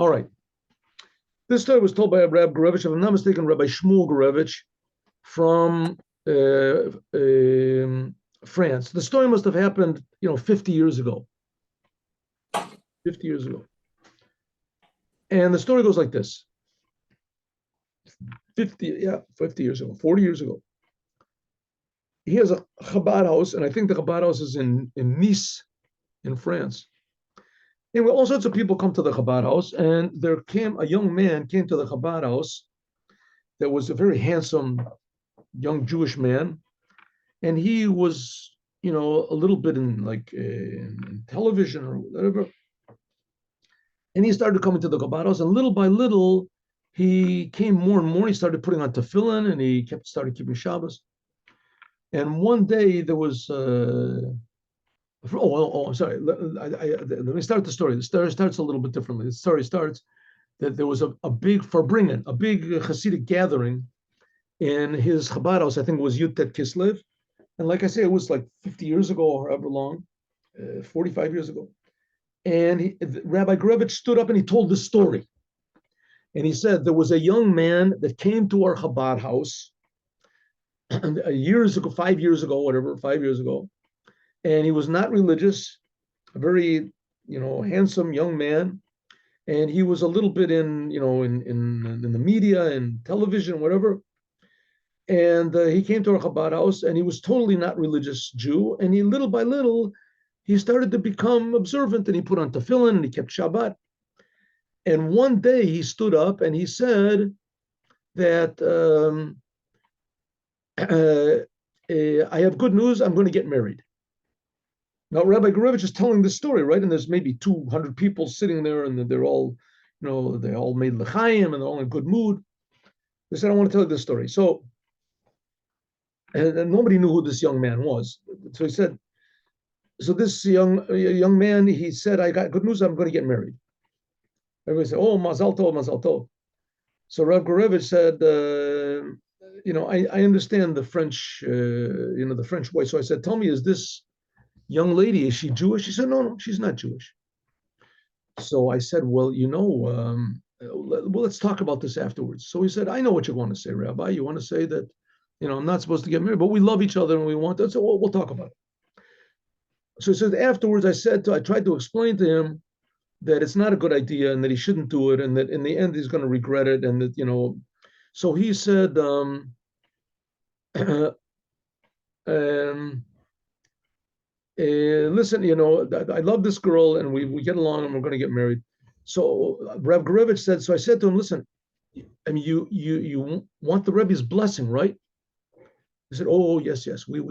All right. This story was told by Rabbi Gorevich, if I'm not mistaken, Rabbi Shmuel Gorevich from France. The story must have happened, 50 years ago. 50 years ago. And the story goes like this. 50 years ago, 40 years ago. He has a Chabad house, and I think the Chabad house is in Nice, in France. Anyway, all sorts of people come to the Chabad house, and a young man came to the Chabad house that was a very handsome young Jewish man, and he was, a little bit in television or whatever. And he started coming to the Chabad house, and little by little, he came more and more. He started putting on tefillin, and he started keeping Shabbos. And one day there was. I'm sorry. Let me start the story. The story starts a little bit differently. The story starts that there was a big Farbringen, a big Chassidic gathering in his Chabad house. I think it was Yutet Kislev. And like I say, it was like 50 years ago or however long, 45 years ago. And Rabbi Gorevich stood up and he told this story. And he said, there was a young man that came to our Chabad house years ago, 5 years ago, whatever, 5 years ago. And he was not religious, a very, handsome young man. And he was a little bit in the media and television, whatever. And he came to our Chabad house, and he was totally not religious Jew. And he, little by little, he started to become observant, and he put on tefillin, and he kept Shabbat. And one day he stood up and he said that I have good news. I'm going to get married. Now, Rabbi Gorevich is telling this story, right? And there's maybe 200 people sitting there, and they're all, they all made l'chaim, and they're all in a good mood. They said, I want to tell you this story. So, and nobody knew who this young man was. So he said, so this young man, he said, I got good news, I'm going to get married. Everybody said, oh, mazal tov, mazal tov. So Rabbi Gorevich said, I understand the French, the French way. So I said, tell me, is this young lady, is she Jewish? She said, no, she's not Jewish. So I said, well, let's talk about this afterwards. So he said, I know what you want to say, Rabbi. You want to say that, I'm not supposed to get married, but we love each other and we want that. So we'll talk about it. So he said, afterwards, I tried to explain to him that it's not a good idea and that he shouldn't do it, and that in the end he's going to regret it. And that, so he said, listen, I love this girl and we get along and we're going to get married. So Rav Gorevich said, so I said to him, listen, I mean, you want the Rebbe's blessing, right? He said, oh, yes, we.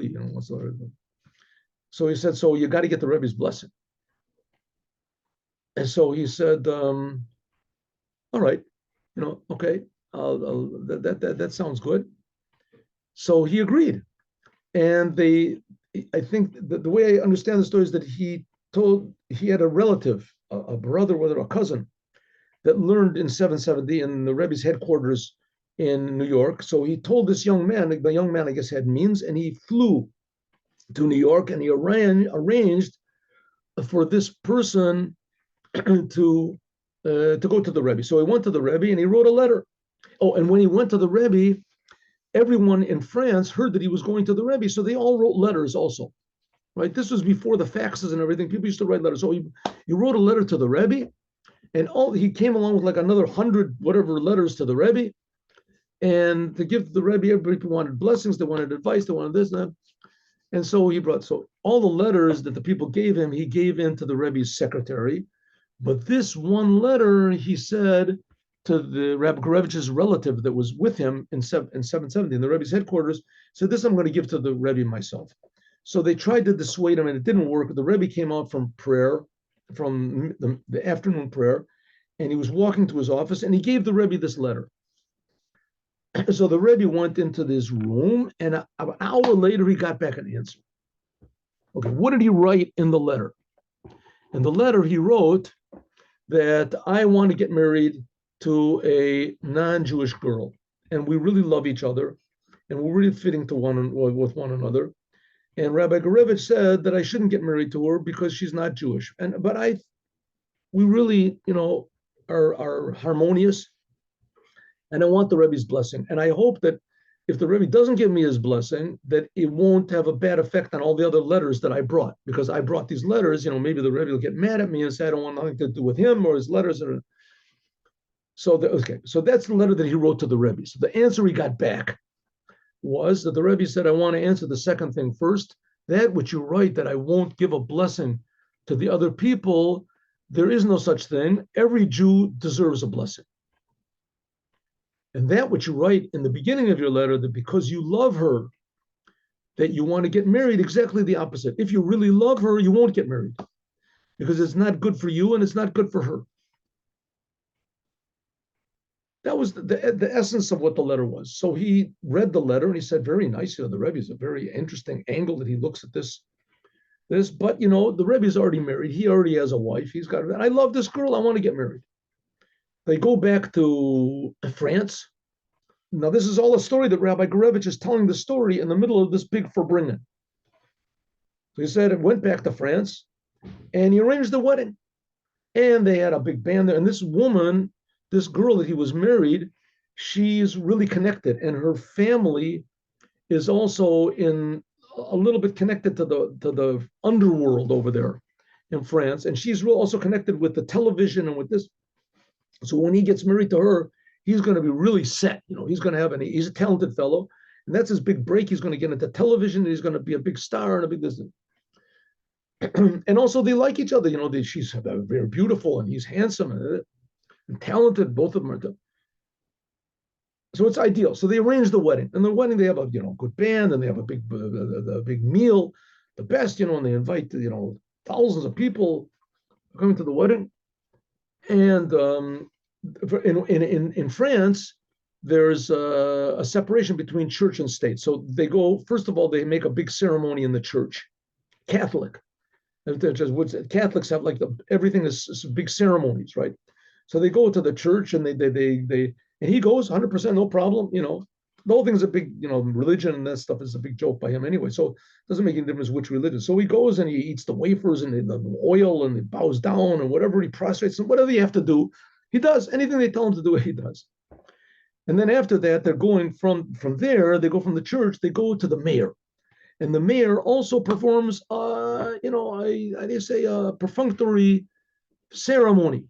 So he said, so you got to get the Rebbe's blessing. And so he said, all right, okay, that sounds good. So he agreed. And I think the way I understand the story is that he had a relative, a brother, whether a cousin, that learned in 770 in the Rebbe's headquarters in New York. So he told this young man, the young man, I guess, had means, and he flew to New York and he arranged for this person to go to the Rebbe. So he went to the Rebbe and he wrote a letter. Oh, and when he went to the Rebbe, everyone in France heard that he was going to the Rebbe, so they all wrote letters also, right? This was before the faxes and everything. People used to write letters. So he wrote a letter to the Rebbe, and he came along with like another 100 whatever letters to the Rebbe, and to give the Rebbe, everybody wanted blessings, they wanted advice, they wanted this and that. And so he brought, so all the letters that the people gave him, he gave in to the Rebbe's secretary. But this one letter, he said to the Rabbi Gorevich's relative that was with him in 770 in the Rebbe's headquarters, said, this I'm going to give to the Rebbe myself. So they tried to dissuade him and it didn't work. The Rebbe came out from prayer, from the afternoon prayer, and he was walking to his office and he gave the Rebbe this letter. So the Rebbe went into this room, and an hour later he got back an answer. Okay, what did he write in the letter? In the letter he wrote that I want to get married to a non-Jewish girl, and we really love each other, and we're really fitting to with one another. And Rabbi Gorevich said that I shouldn't get married to her because she's not Jewish. But we really, are harmonious, and I want the Rebbe's blessing. And I hope that if the Rebbe doesn't give me his blessing, that it won't have a bad effect on all the other letters that I brought, because I brought these letters. Maybe the Rebbe will get mad at me and say I don't want nothing to do with him or his letters. So that's the letter that he wrote to the Rebbe. So the answer he got back was that the Rebbe said, I want to answer the second thing first. That which you write, that I won't give a blessing to the other people, there is no such thing. Every Jew deserves a blessing. And that which you write in the beginning of your letter, that because you love her, that you want to get married, exactly the opposite. If you really love her, you won't get married, because it's not good for you and it's not good for her. That was the essence of what the letter was. So he read the letter and he said, very nice. The Rebbe is a very interesting angle that he looks at this. But the Rebbe is already married. He already has a wife. He's got, I love this girl. I want to get married. They go back to France. Now, this is all a story that Rabbi Gorevich is telling the story in the middle of this big Farbrengen. So he said it went back to France and he arranged the wedding. And they had a big band there. And this woman, this girl that he was married, she's really connected. And her family is also in a little bit connected to the underworld over there in France. And she's also connected with the television and with this. So when he gets married to her, he's going to be really set. He's going to have he's a talented fellow. And that's his big break. He's going to get into television. And he's going to be a big star and a big this. And also they like each other. She's very beautiful and he's handsome and talented. Both of them are. So it's ideal. So they arrange the wedding. And the wedding, they have a good band and they have a big meal, the best, and they invite thousands of people coming to the wedding. And in France, there's a separation between church and state. So they go, first of all, they make a big ceremony in the church, Catholic. Catholics have everything is big ceremonies, right? So they go to the church and they and he goes 100%, no problem. The whole thing is a big, religion and that stuff is a big joke by him anyway. So it doesn't make any difference which religion. So he goes and he eats the wafers and the oil and he bows down and whatever he prostrates and whatever you have to do, he does. Anything they tell him to do, he does. And then after that, they're going from there, they go from the church, they go to the mayor. And the mayor also performs, a perfunctory ceremony.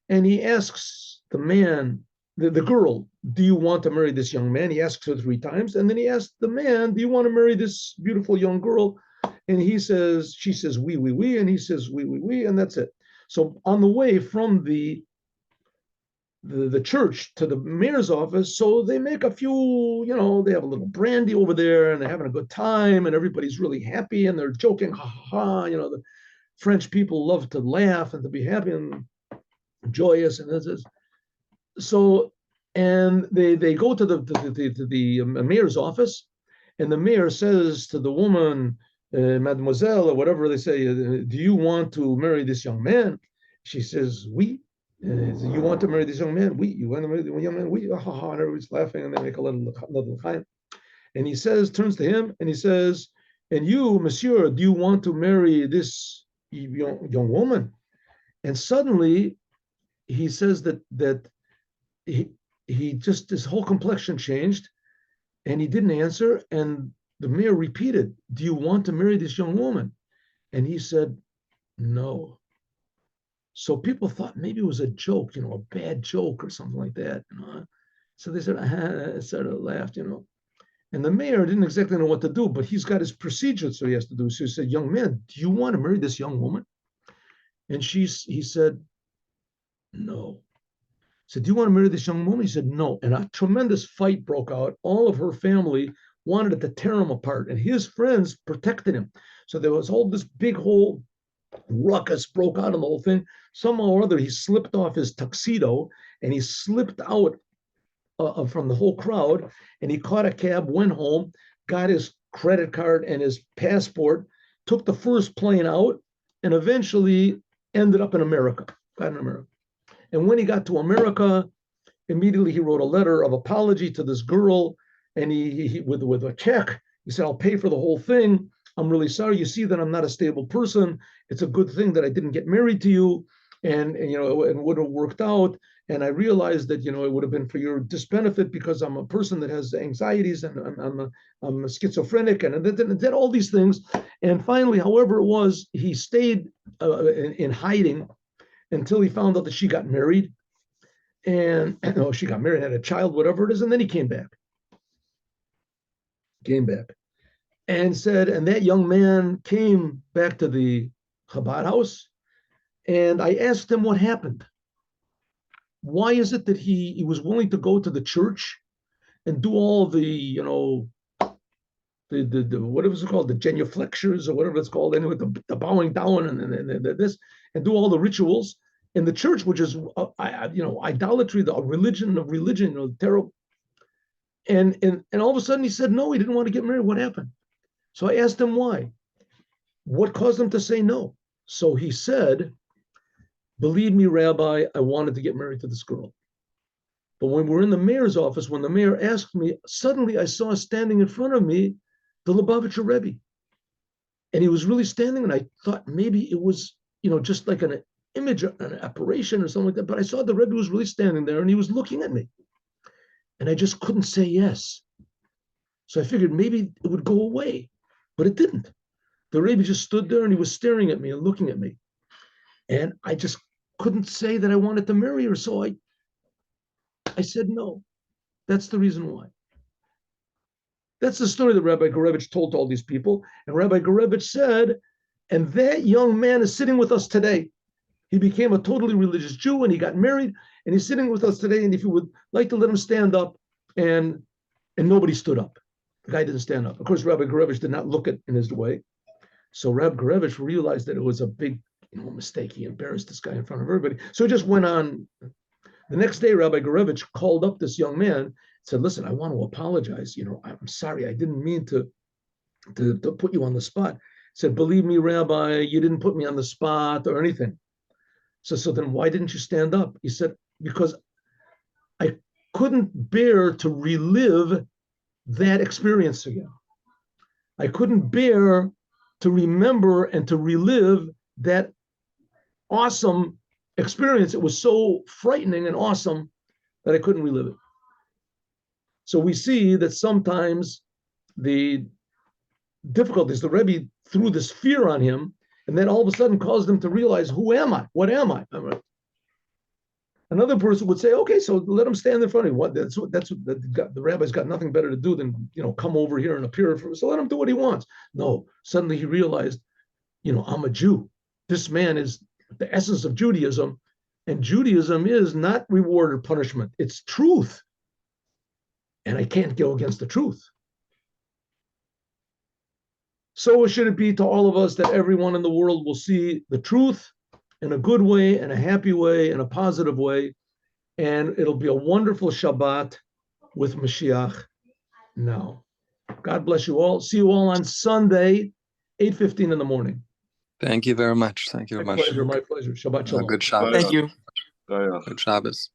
And he asks the man, the girl, do you want to marry this young man? He asks her 3 times. And then he asks the man, do you want to marry this beautiful young girl? And she says, oui, oui, oui. And he says, oui, oui, oui. And that's it. So on the way from the church to the mayor's office, so they make a few, they have a little brandy over there and they're having a good time and everybody's really happy and they're joking, ha ha ha. The French people love to laugh and to be happy and joyous, and this is so. And they go to the mayor's office, and the mayor says to the woman, mademoiselle, or whatever they say, do you want to marry this young man? She says, oui. You want to marry this young man? Oui. You want to marry the young man? Oui. And everybody's laughing, and they make a little chayim. And he turns to him, and he says, and you, monsieur, do you want to marry this young woman? And suddenly he says that he just, his whole complexion changed and he didn't answer. And the mayor repeated, do you want to marry this young woman? And he said, no. So people thought maybe it was a joke, a bad joke or something like that. So they said, sort of laughed, And the mayor didn't exactly know what to do, but he's got his procedure, so he has to do. So he said, young man, do you want to marry this young woman? And he said, no. Said, do you want to marry this young woman? He said, no. And a tremendous fight broke out. All of her family wanted to tear him apart, and his friends protected him. So there was this big whole ruckus broke out on the whole thing. Somehow or other, he slipped off his tuxedo and he slipped out from the whole crowd, and he caught a cab, went home, got his credit card and his passport, took the first plane out, and eventually ended up in America, got in America. And when he got to America, immediately he wrote a letter of apology to this girl, and he with a check, he said, I'll pay for the whole thing. I'm really sorry. You see that I'm not a stable person. It's a good thing that I didn't get married to you. and and would have worked out. And I realized that it would have been for your disbenefit because I'm a person that has anxieties and I'm a schizophrenic and did all these things. And finally, however it was, he stayed in hiding until he found out that she got married, and she got married, had a child, whatever it is, and then he came back, and said, and that young man came back to the Chabad house, and I asked him what happened. Why is it that he was willing to go to the church and do all the the what was it called, the genuflections or whatever it's called, anyway, the bowing down and this, and do all the rituals in the church, which is idolatry, the religion of religion, terrible. And all of a sudden he said no, he didn't want to get married. What happened? So I asked him why. What caused him to say no? So he said, believe me, Rabbi, I wanted to get married to this girl. But when we're in the mayor's office, when the mayor asked me, suddenly I saw standing in front of me the Lubavitcher Rebbe. And he was really standing, and I thought maybe it was, just like an image, an apparition or something like that. But I saw the Rebbe was really standing there, and he was looking at me. And I just couldn't say yes. So I figured maybe it would go away, but it didn't. The Rebbe just stood there, and he was staring at me and looking at me. And I just couldn't say that I wanted to marry her. So I said no. That's the reason why. That's the story that Rabbi Gorevich told to all these people. And Rabbi Gorevich said, and that young man is sitting with us today. He became a totally religious Jew and he got married and he's sitting with us today. And if you would like to let him stand up, and nobody stood up. The guy didn't stand up. Of course, Rabbi Gorevich did not look in his way. So Rabbi Gorevich realized that it was a big mistake. He embarrassed this guy in front of everybody. So he just went on. The next day, Rabbi Gorevich called up this young man, said, listen, I want to apologize. I'm sorry. I didn't mean to put you on the spot. Said, believe me, Rabbi, you didn't put me on the spot or anything. So then why didn't you stand up? He said, because I couldn't bear to relive that experience again. I couldn't bear to remember and to relive that awesome experience. It was so frightening and awesome that I couldn't relive it. So we see that sometimes the difficulties, the Rebbe threw this fear on him, and then all of a sudden caused him to realize, who am I? What am I? Another person would say, okay, so let him stand in front of you. The rabbi's got nothing better to do than come over here and appear for him. So let him do what he wants. No, suddenly he realized, I'm a Jew. This man is the essence of Judaism, and Judaism is not reward or punishment. It's truth. And I can't go against the truth. So should it be to all of us that everyone in the world will see the truth in a good way, in a happy way, in a positive way. And it'll be a wonderful Shabbat with Mashiach now. God bless you all. See you all on Sunday, 8:15 in the morning. Thank you very much. Thank you very much. My pleasure. Shabbat shalom. Good Shabbos. Thank you. Good Shabbos.